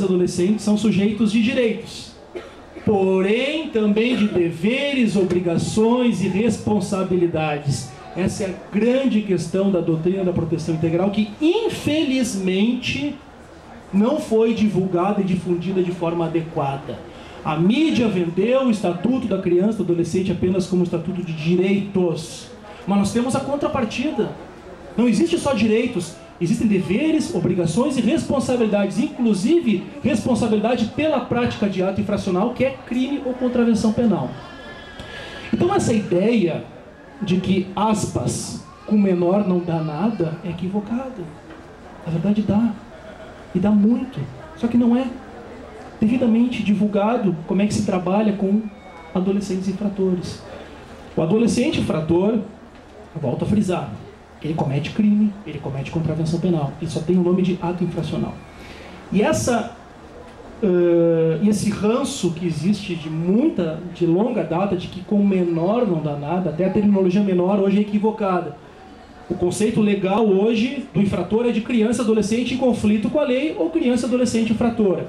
adolescentes são sujeitos de direitos, porém também de deveres, obrigações e responsabilidades. Essa é a grande questão da doutrina da proteção integral, que infelizmente não foi divulgada e difundida de forma adequada. A mídia vendeu o Estatuto da Criança e do Adolescente apenas como Estatuto de Direitos. Mas nós temos a contrapartida. Não existe só direitos, existem deveres, obrigações e responsabilidades, inclusive responsabilidade pela prática de ato infracional, que é crime ou contravenção penal. Então essa ideia de que, aspas, com menor não dá nada, é equivocada. Na verdade dá, e dá muito, só que não é devidamente divulgado como é que se trabalha com adolescentes infratores. O adolescente infrator, volto a frisar, ele comete crime, ele comete contravenção penal, ele só tem o nome de ato infracional. E esse ranço que existe de longa data, de que com menor não dá nada, até a terminologia menor hoje é equivocada. O conceito legal hoje do infrator é de criança e adolescente em conflito com a lei ou criança e adolescente infratora.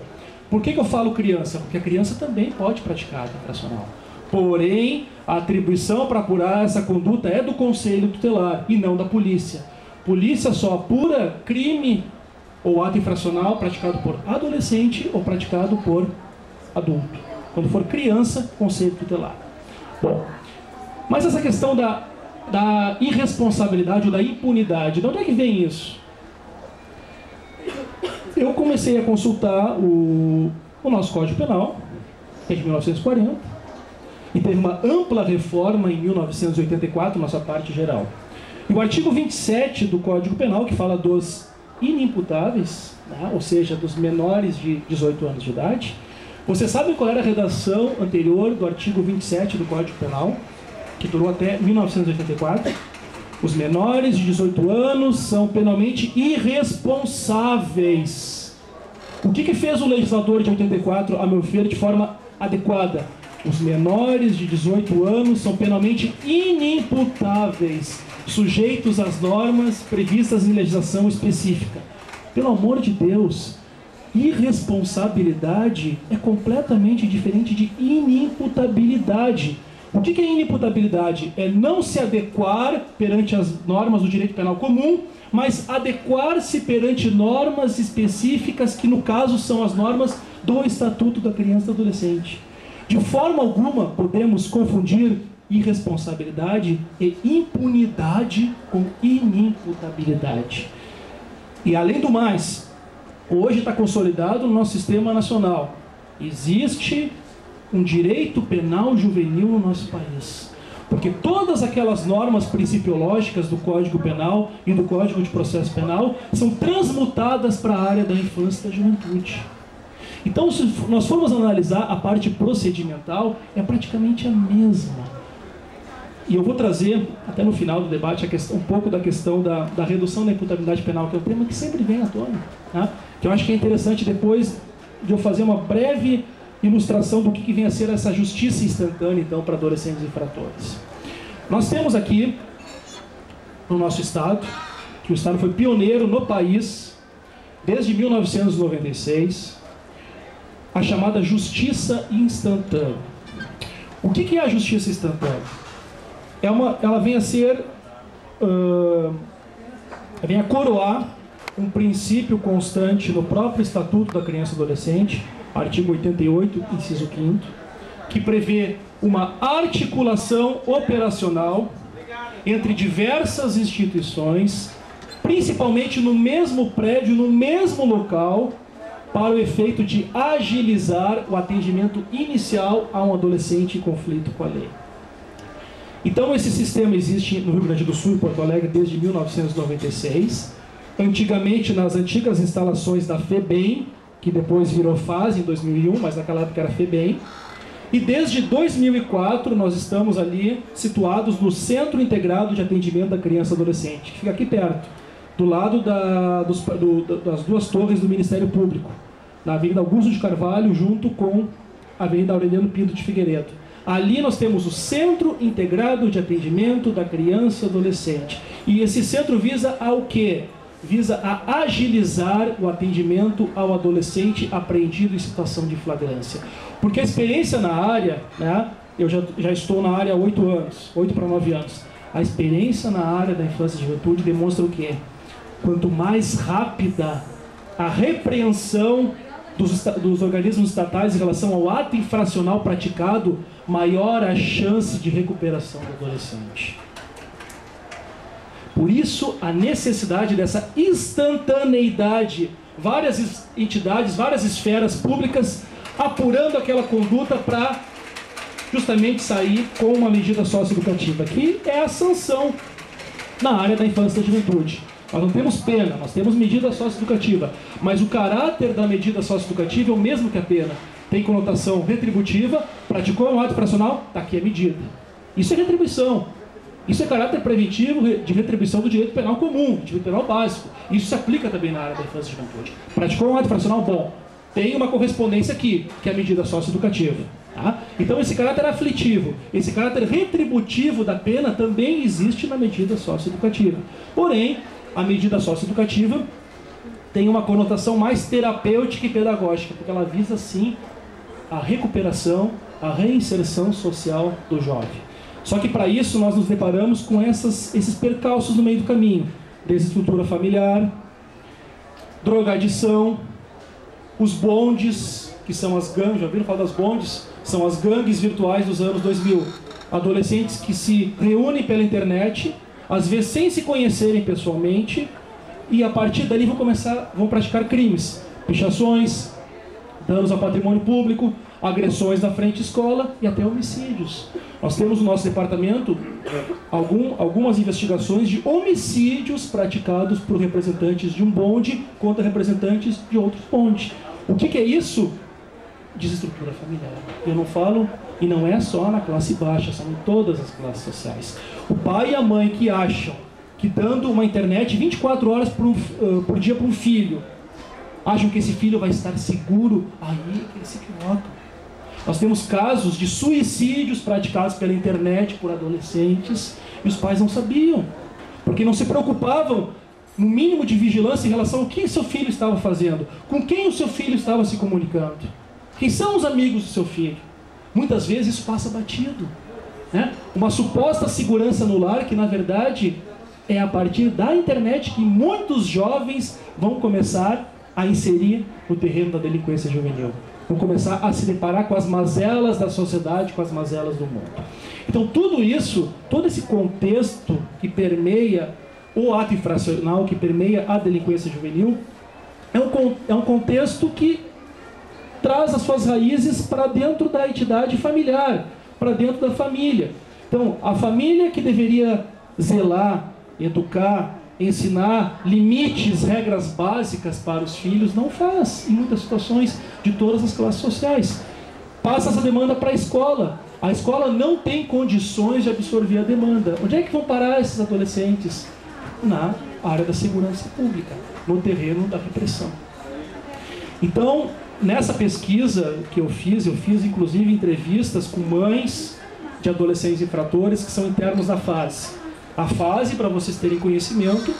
Por que eu falo criança? Porque a criança também pode praticar ato infracional. Porém, a atribuição para apurar essa conduta é do Conselho Tutelar e não da polícia. Polícia só apura crime ou ato infracional praticado por adolescente ou praticado por adulto. Quando for criança, Conselho Tutelar. Bom, mas essa questão da irresponsabilidade ou da impunidade, de onde é que vem isso? Eu comecei a consultar o nosso Código Penal, que é de 1940, e teve uma ampla reforma em 1984, nossa parte geral. E o artigo 27 do Código Penal, que fala dos inimputáveis, né, ou seja, dos menores de 18 anos de idade. Você sabe qual era a redação anterior do artigo 27 do Código Penal, que durou até 1984? Os menores de 18 anos são penalmente irresponsáveis. O que fez o legislador de 84, a meu ver, de forma adequada? Os menores de 18 anos são penalmente inimputáveis, sujeitos às normas previstas em legislação específica. Pelo amor de Deus, irresponsabilidade é completamente diferente de inimputabilidade. O que é inimputabilidade? É não se adequar perante as normas do direito penal comum, mas adequar-se perante normas específicas, que no caso são as normas do Estatuto da Criança e do Adolescente. De forma alguma podemos confundir irresponsabilidade e impunidade com inimputabilidade. E além do mais, hoje está consolidado no nosso sistema nacional. Existe um direito penal juvenil no nosso país. Porque todas aquelas normas principiológicas do Código Penal e do Código de Processo Penal são transmutadas para a área da infância e da juventude. Então, se nós formos analisar a parte procedimental, é praticamente a mesma. E eu vou trazer, até no final do debate, um pouco da questão da redução da imputabilidade penal, que é um tema que sempre vem à tona. Tá? Que eu acho que é interessante, depois de eu fazer uma breve ilustração do que vem a ser essa justiça instantânea, então, para adolescentes infratores. Nós temos aqui, no nosso Estado, que o Estado foi pioneiro no país, desde 1996, a chamada justiça instantânea. O que é a justiça instantânea? Ela vem a ser, vem a coroar um princípio constante no próprio Estatuto da Criança e do Adolescente, artigo 88, inciso 5º, que prevê uma articulação operacional entre diversas instituições, principalmente no mesmo prédio, no mesmo local, para o efeito de agilizar o atendimento inicial a um adolescente em conflito com a lei. Então esse sistema existe no Rio Grande do Sul e Porto Alegre desde 1996, antigamente nas antigas instalações da FEBEM, que depois virou FASE em 2001, mas naquela época era FEBEM, e desde 2004 nós estamos ali situados no Centro Integrado de Atendimento da Criança e Adolescente, que fica aqui perto, do lado das duas torres do Ministério Público, na Avenida Augusto de Carvalho, junto com a Avenida Aureliano Pinto de Figueiredo. Ali nós temos o Centro Integrado de Atendimento da Criança e Adolescente. E esse centro visa ao quê? visa a agilizar o atendimento ao adolescente apreendido em situação de flagrância. Porque a experiência na área, né, eu já estou na área há 8 anos, 8 para 9 anos. A experiência na área da infância e juventude demonstra o quê? Quanto mais rápida a repreensão dos organismos estatais em relação ao ato infracional praticado, maior a chance de recuperação do adolescente. Por isso, a necessidade dessa instantaneidade, várias entidades, várias esferas públicas apurando aquela conduta para justamente sair com uma medida socioeducativa, que é a sanção na área da infância e da juventude. Nós não temos pena, nós temos medida socioeducativa, mas o caráter da medida socioeducativa é o mesmo que a pena. Tem conotação retributiva, praticou um ato infracional, está aqui a medida. Isso é retribuição. Isso é caráter preventivo de retribuição do direito penal comum, do direito penal básico. Isso se aplica também na área da infância e juventude. Praticou um ato infracional, bom, tem uma correspondência aqui, que é a medida socioeducativa. Tá? Então esse caráter aflitivo, esse caráter retributivo da pena também existe na medida socioeducativa. Porém, a medida socioeducativa tem uma conotação mais terapêutica e pedagógica, porque ela visa sim a recuperação, a reinserção social do jovem. Só que para isso nós nos deparamos com esses percalços no meio do caminho. Desestrutura familiar, drogadição, os bondes, que são as gangues, já ouviram falar das bondes? São as gangues virtuais dos anos 2000. Adolescentes que se reúnem pela internet, às vezes sem se conhecerem pessoalmente, e a partir dali vão praticar crimes, pichações, danos ao patrimônio público, agressões na frente escola e até homicídios. Nós temos no nosso departamento algumas investigações de homicídios praticados por representantes de um bonde contra representantes de outros bondes. O que é isso? Desestrutura familiar. Eu não falo, e não é só na classe baixa, são em todas as classes sociais. O pai e a mãe que acham que dando uma internet 24 horas por dia para um filho, acham que esse filho vai estar seguro, aí que eles se equivocam. Nós temos casos de suicídios praticados pela internet por adolescentes e os pais não sabiam, porque não se preocupavam no mínimo de vigilância em relação ao que seu filho estava fazendo, com quem o seu filho estava se comunicando, quem são os amigos do seu filho. Muitas vezes isso passa batido, né? Uma suposta segurança no lar que na verdade é a partir da internet que muitos jovens vão começar a inserir no terreno da delinquência juvenil. Vão começar a se deparar com as mazelas da sociedade, com as mazelas do mundo. Então tudo isso, todo esse contexto que permeia o ato infracional, que permeia a delinquência juvenil, é um contexto que traz as suas raízes para dentro da entidade familiar, para dentro da família. Então, a família que deveria zelar, educar, ensinar limites, regras básicas para os filhos, não faz, em muitas situações de todas as classes sociais. Passa essa demanda para a escola. A escola não tem condições de absorver a demanda. Onde é que vão parar esses adolescentes? Na área da segurança pública, no terreno da repressão. Então, nessa pesquisa que eu fiz inclusive entrevistas com mães de adolescentes infratores que são internos da FASE. A FASE, para vocês terem conhecimento,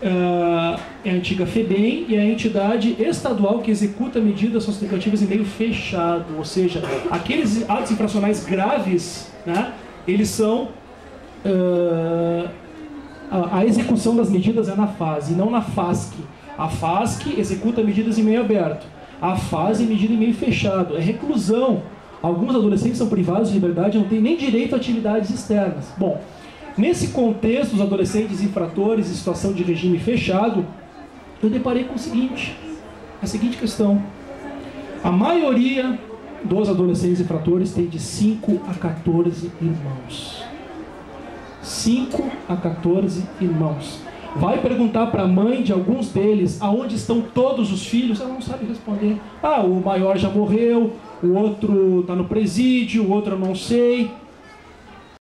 é a antiga FEBEM e é a entidade estadual que executa medidas socioeducativas em meio fechado, ou seja, aqueles atos infracionais graves, né, eles são... a execução das medidas é na FASE, não na FASC. A FASC executa medidas em meio aberto. A FASE é medida em meio fechado, é reclusão. Alguns adolescentes são privados de liberdade e não têm nem direito a atividades externas. Bom, nesse contexto, os adolescentes infratores em situação de regime fechado, eu deparei com a seguinte questão. A maioria dos adolescentes infratores tem de 5 a 14 irmãos. 5 a 14 irmãos. Vai perguntar para a mãe de alguns deles aonde estão todos os filhos, ela não sabe responder. O maior já morreu, o outro está no presídio, o outro eu não sei.